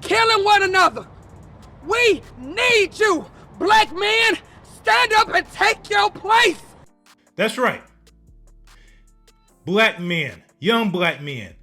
killing one another. We need you, black men. Stand up and take your place. That's right. Black men, young black men,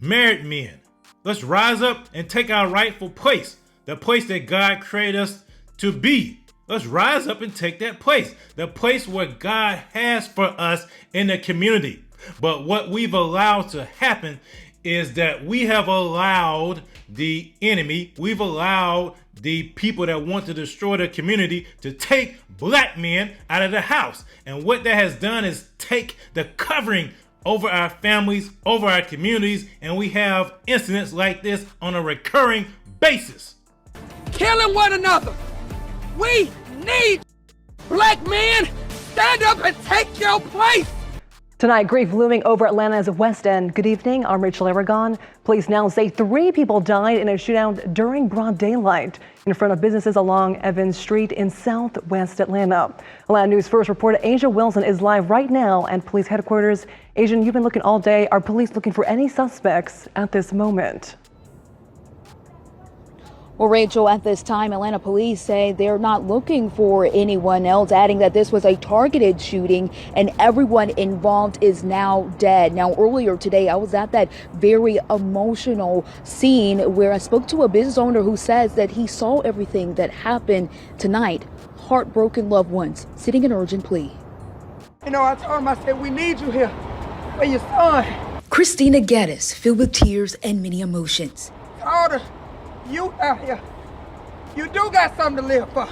married men, let's rise up and take our rightful place, the place that God created us to be. Let's rise up and take that place, the place where God has for us in the community. But what we've allowed to happen is that we have allowed the enemy, we've allowed the people that want to destroy the community to take black men out of the house. And what that has done is take the covering over our families, over our communities, and we have incidents like this on a recurring basis. Killing one another. We need black men. Stand up and take your place. Tonight, grief looming over Atlanta's West End. Good evening, I'm Rachel Aragon. Police now say 3 people died in a shootout during broad daylight in front of businesses along Evans Street in southwest Atlanta. Atlanta News First reporter Asia Wilson is live right now at police headquarters. Asian, you've been looking all day. Are police looking for any suspects at this moment? Well, Rachel, at this time, Atlanta police say they're not looking for anyone else, adding that this was a targeted shooting and everyone involved is now dead. Now, earlier today, I was at that very emotional scene where I spoke to a business owner who says that he saw everything that happened tonight. Heartbroken loved ones sitting in urgent plea. You know, I told him, I said, we need you here for your son. Christina Gaddis, filled with tears and many emotions. Told her, you out here, you do got something to live for.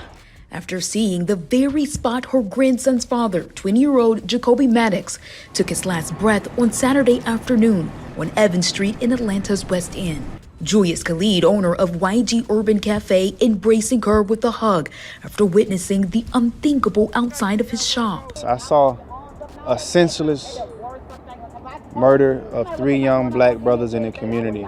After seeing the very spot her grandson's father, 20-year-old Jacoby Maddox, took his last breath on Saturday afternoon on Evans Street in Atlanta's West End. Julius Khalid, owner of YG Urban Cafe, embracing her with a hug after witnessing the unthinkable outside of his shop. I saw a senseless murder of 3 young black brothers in the community,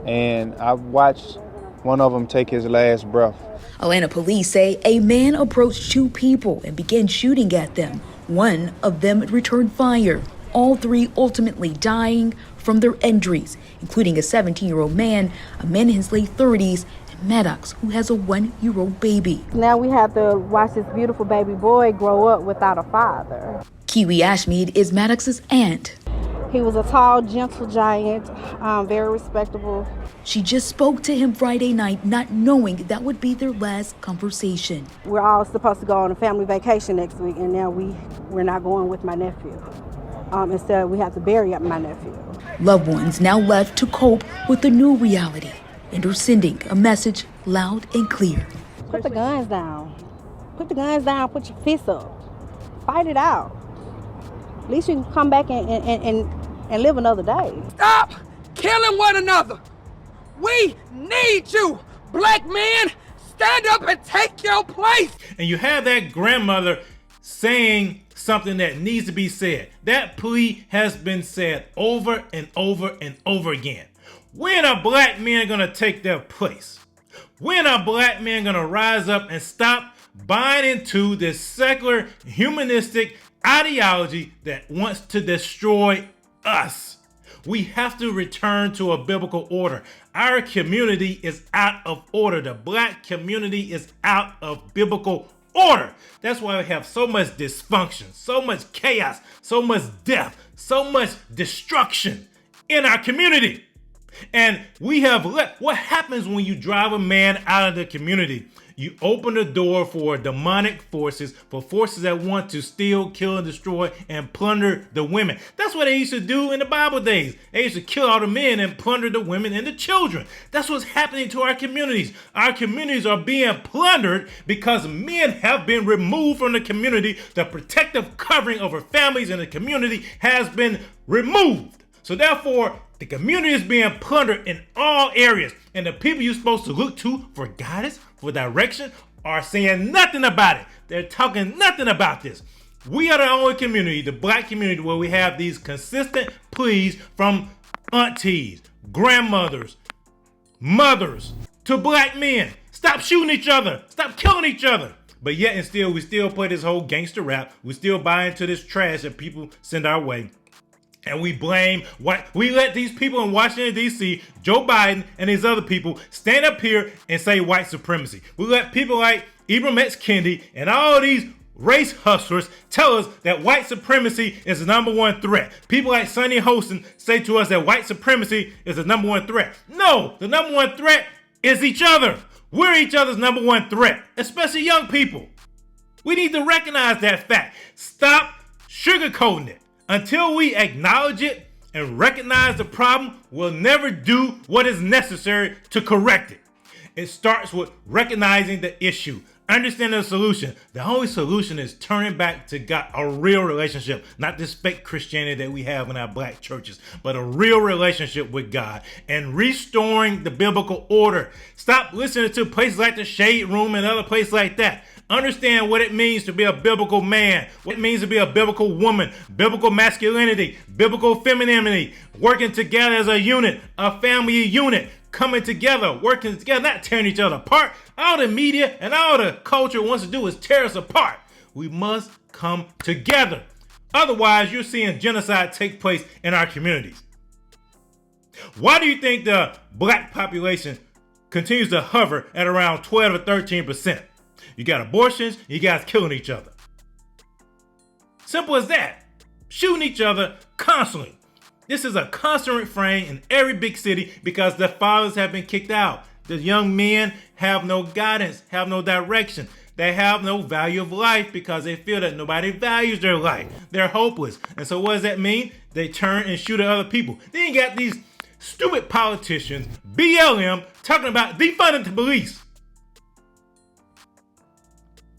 and I watched one of them take his last breath. Atlanta police say a man approached 2 people and began shooting at them. One of them returned fire. All 3 ultimately dying from their injuries, including a 17-year-old man, a man in his late 30s, and Maddox, who has a 1-year-old baby. Now we have to watch this beautiful baby boy grow up without a father. Kiwi Ashmead is Maddox's aunt. He was a tall, gentle giant, very respectable. She just spoke to him Friday night, not knowing that would be their last conversation. We're all supposed to go on a family vacation next week, and now we're not going with my nephew. Instead, we have to bury up my nephew. Loved ones now left to cope with the new reality and are sending a message loud and clear. Put the guns down. Put the guns down, put your fists up. Fight it out. At least you can come back and live another day. Stop killing one another. We need you, black men. Stand up and take your place. And you have that grandmother saying something that needs to be said. That plea has been said over and over and over again. When are black men gonna take their place? When are black men gonna rise up and stop buying into this secular, humanistic ideology that wants to destroy us? We have to return to a biblical order. Our community is out of order. The black community is out of biblical order. That's why we have so much dysfunction, so much chaos, so much death, so much destruction in our community. And we have what happens when you drive a man out of the community? You open the door for demonic forces, for forces that want to steal, kill, and destroy, and plunder the women. That's what they used to do in the Bible days. They used to kill all the men and plunder the women and the children. That's what's happening to our communities. Our communities are being plundered because men have been removed from the community. The protective covering over families in the community has been removed. So therefore, the community is being plundered in all areas. And the people you're supposed to look to for guidance, for direction, are saying nothing about it. They're talking nothing about this. We are the only community, the black community, where we have these consistent pleas from aunties, grandmothers, mothers, to black men. Stop shooting each other. Stop killing each other. But yet and still, we still play this whole gangster rap. We still buy into this trash that people send our way. And we blame we let these people in Washington, D.C., Joe Biden and these other people stand up here and say white supremacy. We let people like Ibram X. Kendi and all these race hustlers tell us that white supremacy is the number one threat. People like Sonny Holston say to us that white supremacy is the number one threat. No, the number one threat is each other. We're each other's number one threat, especially young people. We need to recognize that fact. Stop sugarcoating it. Until we acknowledge it and recognize the problem, we'll never do what is necessary to correct it. It starts with recognizing the issue, understanding the solution. The only solution is turning back to God, a real relationship, not this fake Christianity that we have in our black churches, but a real relationship with God and restoring the biblical order. Stop listening to places like the Shade Room and other places like that. Understand what it means to be a biblical man, what it means to be a biblical woman, biblical masculinity, biblical femininity, working together as a unit, a family unit, coming together, working together, not tearing each other apart. All the media and all the culture wants to do is tear us apart. We must come together. Otherwise, you're seeing genocide take place in our communities. Why do you think the black population continues to hover at around 12 or 13%? You got abortions, you guys killing each other. Simple as that. Shooting each other constantly. This is a constant refrain in every big city because the fathers have been kicked out. The young men have no guidance, have no direction. They have no value of life because they feel that nobody values their life. They're hopeless. And so what does that mean? They turn and shoot at other people. Then you got these stupid politicians, BLM, talking about defunding the police.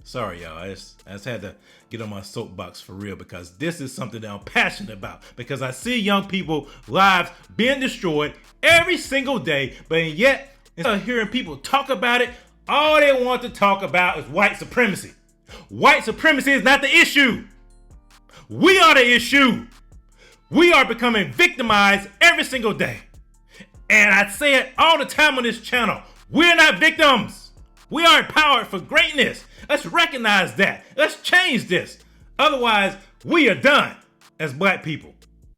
Sorry, y'all. I just had to get on my soapbox for real because this is something that I'm passionate about. Because I see young people's lives being destroyed every single day, but yet, instead of hearing people talk about it, all they want to talk about is white supremacy. White supremacy is not the issue. We are the issue. We are becoming victimized every single day. And I say it all the time on this channel. We're not victims. We are empowered for greatness. Let's recognize that. Let's change this. Otherwise, we are done as black people.